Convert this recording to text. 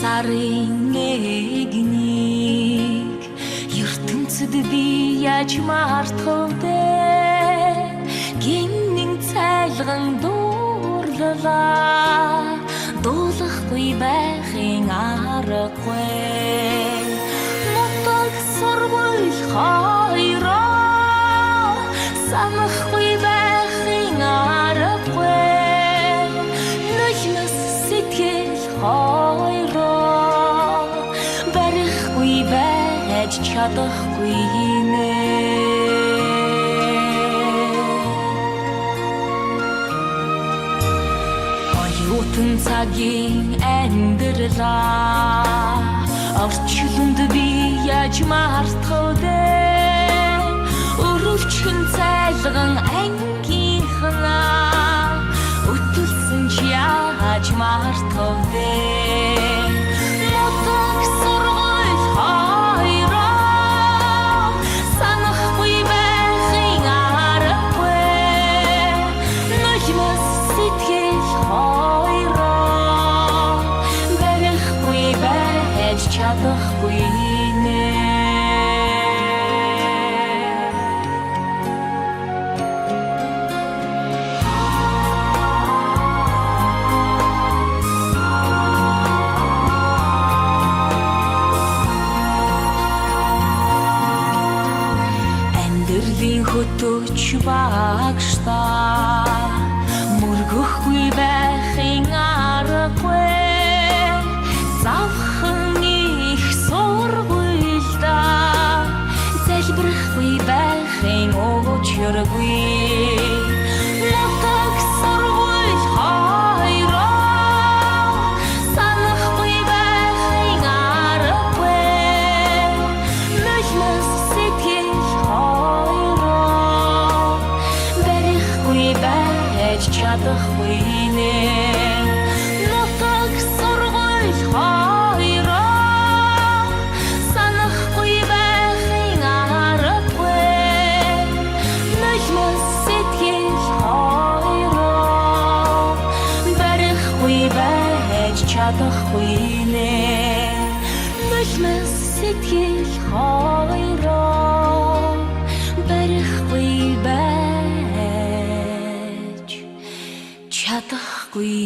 сарын эгнийг ертөнцид би яаж мартах вэ? Гинэн цайлган дуурлалаа дуулахгүй байхын аргагүй. Мотог сургууль хоёроо санахгүй байхын аргагүй. Нулимс сэтгэл хоёроо барихгүй байж чадахгүй нэ. Оюутан цагийн амьдралаа орчлонд би яаж мартах вэ? Өрөвчгөн цайлган ангийнхнаа өтөлсөн ч яаж мартах вэ? Мотог сургууль хоёроо санахгүй байхын аргагүй. Нулимс сэтгэл хоёроо барихгүй байж чадахгүй нэ. Амьдралын хөтөч багштай мөргөхгүй байхын аргагүй. Завхан их сургуульда залбирахгүй байхын учиргүй. Мотог сургууль хоёроо санахгүй байхын аргагүй. Нулимс сэтгэл хоёроо барихгүй байж чадахгүй нэ. Мотог сургууль хоёроо санахгүй байхын аргагүй. Нулимс сэтгэл хоёроо барихгүй байж чадахгүй нэ. Нулимс сэтгэл хоёроо барихгүй байж чадахгүй.